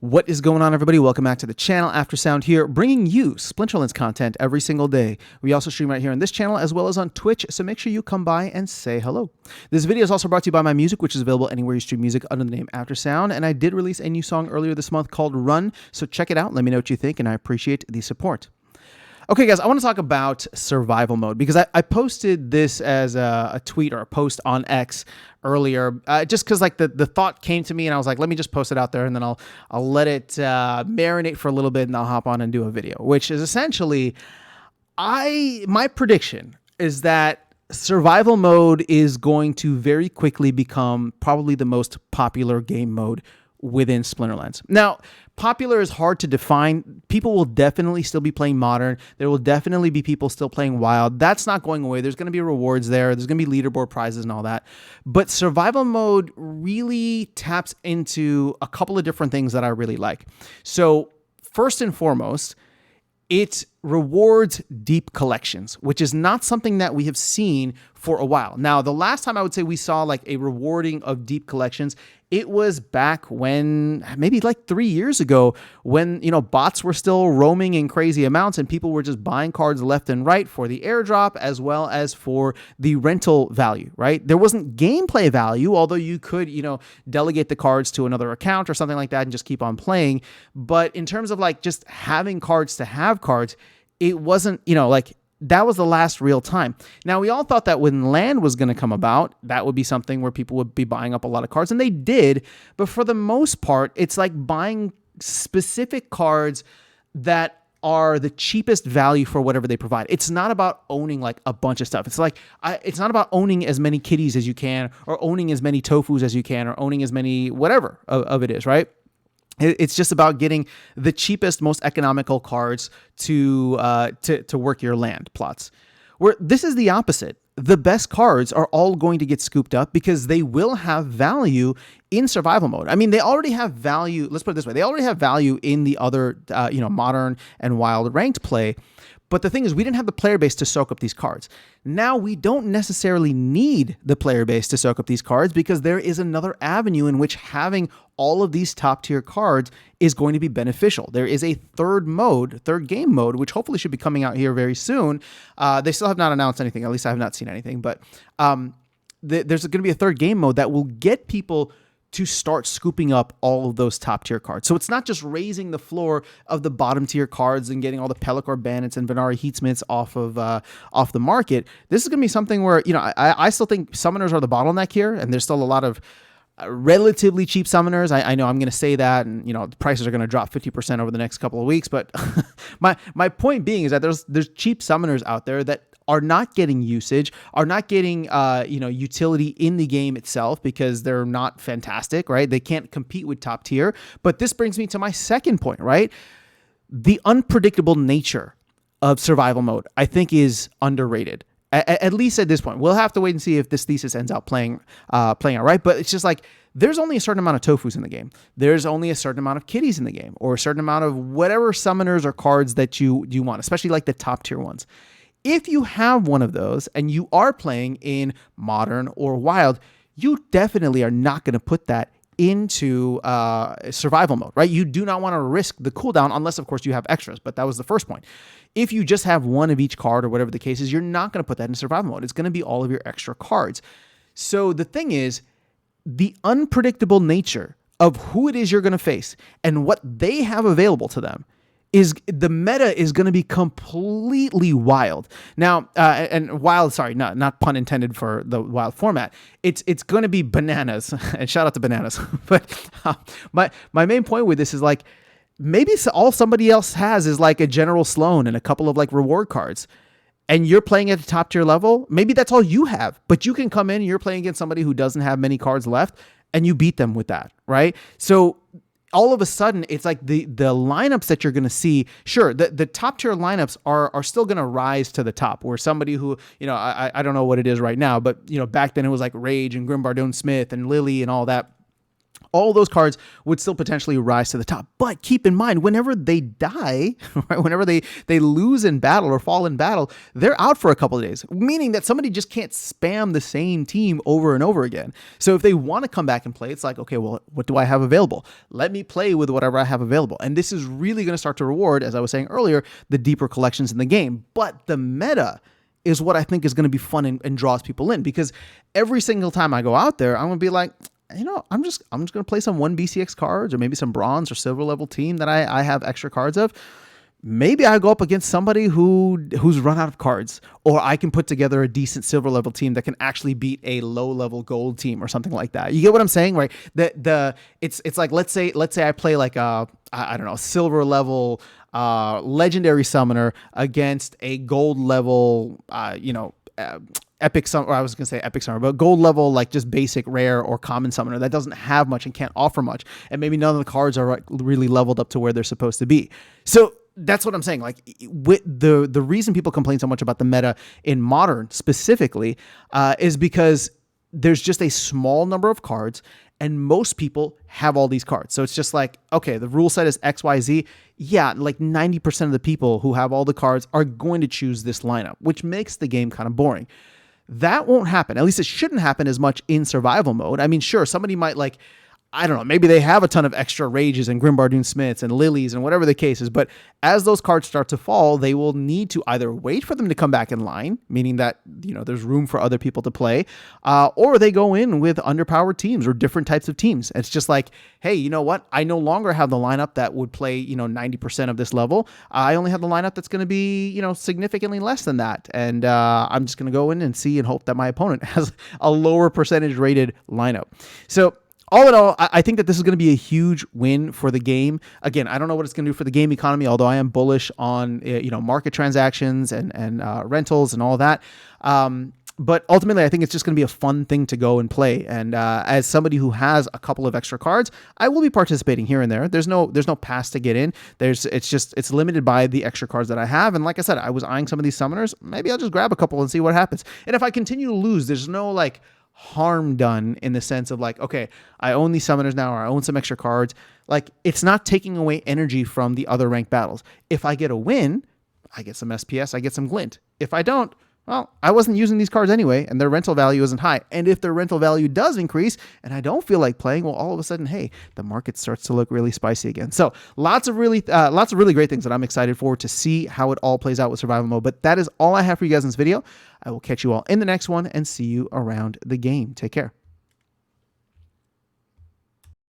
What is going on, everybody? Welcome back to the channel. After Sound here, bringing you Splinterlands content every single day. We also stream right here on this channel as well as on Twitch, so make sure you come by and say hello. This video is also brought to you by my music, which is available anywhere you stream music under the name After Sound, and I did release a new song earlier this month called Run, so check it out. Let me know what you think, and I appreciate the support. Okay, guys, I want to talk about survival mode because I posted this as a tweet or a post on X earlier, just because like the thought came to me and I was like, let me just post it out there and then I'll let it marinate for a little bit and I'll hop on and do a video, which is essentially my prediction is that survival mode is going to very quickly become probably the most popular game mode within Splinterlands. Now, popular is hard to define. People will definitely still be playing Modern. There will definitely be people still playing Wild. That's not going away. There's going to be rewards there. There's going to be leaderboard prizes and all that. But survival mode really taps into a couple of different things that I really like. So first and foremost, it rewards deep collections, which is not something that we have seen for a while. Now, the last time I would say we saw like a rewarding of deep collections, it was back when, maybe like 3 years ago, when, bots were still roaming in crazy amounts and people were just buying cards left and right for the airdrop as well as for the rental value, right? There wasn't gameplay value, although you could, delegate the cards to another account or something like that and just keep on playing. But in terms of like just having cards to have cards, it wasn't, that was the last real time. Now, we all thought that when land was going to come about, that would be something where people would be buying up a lot of cards, and they did. But for the most part, it's like buying specific cards that are the cheapest value for whatever they provide. It's not about owning like a bunch of stuff. It's like, it's not about owning as many kitties as you can, or owning as many tofus as you can, or owning as many whatever of it is, right? It's just about getting the cheapest, most economical cards to work your land plots. Where this is the opposite. The best cards are all going to get scooped up because they will have value in survival mode. I mean, they already have value. Let's put it this way. They already have value in the other, modern and wild ranked play. But the thing is, we didn't have the player base to soak up these cards. Now we don't necessarily need the player base to soak up these cards because there is another avenue in which having all of these top tier cards is going to be beneficial. There is a third game mode, which hopefully should be coming out here very soon. They still have not announced anything. At least I have not seen anything. But there's going to be a third game mode that will get people to start scooping up all of those top tier cards. So it's not just raising the floor of the bottom tier cards and getting all the Pelacor Bandits and Venari Heatsmiths off the market. This is going to be something where, I still think summoners are the bottleneck here, and there's still a lot of relatively cheap summoners. I know I'm going to say that, and the prices are going to drop 50% over the next couple of weeks. But my point being is that there's cheap summoners out there that are not getting usage, are not getting utility in the game itself because they're not fantastic, right? They can't compete with top tier. But this brings me to my second point, right? The unpredictable nature of survival mode, I think, is underrated. At least at this point. We'll have to wait and see if this thesis ends up playing out right. But it's just like there's only a certain amount of tofus in the game. There's only a certain amount of kitties in the game, or a certain amount of whatever summoners or cards that you want, especially like the top tier ones. If you have one of those and you are playing in Modern or Wild, you definitely are not going to put that into survival mode, right? You do not want to risk the cooldown unless, of course, you have extras. But that was the first point. If you just have one of each card or whatever the case is, you're not going to put that in survival mode. It's going to be all of your extra cards. So the thing is, the unpredictable nature of who it is you're going to face and what they have available to them is the meta is going to be completely wild. Now, and wild, sorry, not pun intended for the wild format. It's going to be bananas, and shout out to bananas. But my main point with this is like, maybe all somebody else has is like a General Sloan and a couple of like reward cards, and you're playing at the top tier level. Maybe that's all you have, but you can come in and you're playing against somebody who doesn't have many cards left, and you beat them with that, right? So all of a sudden, it's like the lineups that you're going to see, sure, the top tier lineups are still going to rise to the top, where somebody who, I don't know what it is right now, but, back then it was like Rage and Grimbardone Smith and Lily and all that. all those cards would still potentially rise to the top. But keep in mind, whenever they die, right, whenever they lose in battle or fall in battle, they're out for a couple of days, meaning that somebody just can't spam the same team over and over again. So if they want to come back and play, it's like, okay, well, what do I have available? Let me play with whatever I have available. And this is really going to start to reward, as I was saying earlier, the deeper collections in the game. But the meta is what I think is going to be fun and draws people in, because every single time I go out there, I'm going to be like, I'm just going to play some 1 BCX cards, or maybe some bronze or silver level team that I have extra cards of. Maybe I go up against somebody who's run out of cards, or I can put together a decent silver level team that can actually beat a low level gold team or something like that. You get what I'm saying, right? It's like, let's say I play like a, I don't know, silver level legendary summoner against a gold level epic summoner, or I was going to say epic summoner, but gold level, like just basic rare or common summoner that doesn't have much and can't offer much. And maybe none of the cards are like really leveled up to where they're supposed to be. So that's what I'm saying. Like, with the reason people complain so much about the meta in Modern specifically is because there's just a small number of cards, and most people have all these cards. So it's just like, okay, the rule set is XYZ. Yeah, like 90% of the people who have all the cards are going to choose this lineup, which makes the game kind of boring. That won't happen. At least it shouldn't happen as much in survival mode. I mean, sure, somebody might like, I don't know, maybe they have a ton of extra Rages and Grimbardoon Smiths and Lilies and whatever the case is, but as those cards start to fall, they will need to either wait for them to come back in line, meaning that, there's room for other people to play, or they go in with underpowered teams or different types of teams. It's just like, hey, you know what? I no longer have the lineup that would play, 90% of this level. I only have the lineup that's going to be, significantly less than that. And I'm just going to go in and see and hope that my opponent has a lower percentage rated lineup. So all in all, I think that this is going to be a huge win for the game. Again, I don't know what it's going to do for the game economy, although I am bullish on market transactions and rentals and all that. But ultimately, I think it's just going to be a fun thing to go and play. And as somebody who has a couple of extra cards, I will be participating here and there. There's no pass to get in. It's limited by the extra cards that I have. And like I said, I was eyeing some of these summoners. Maybe I'll just grab a couple and see what happens. And if I continue to lose, there's no like harm done in the sense of like, okay, I own these summoners now, or I own some extra cards. Like, it's not taking away energy from the other ranked battles. If I get a win, I get some SPS, I get some glint. If I don't, well, I wasn't using these cards anyway, and their rental value isn't high. And if their rental value does increase, and I don't feel like playing, well, all of a sudden, hey, the market starts to look really spicy again. So lots of really great things that I'm excited for to see how it all plays out with survival mode. But that is all I have for you guys in this video. I will catch you all in the next one and see you around the game. Take care.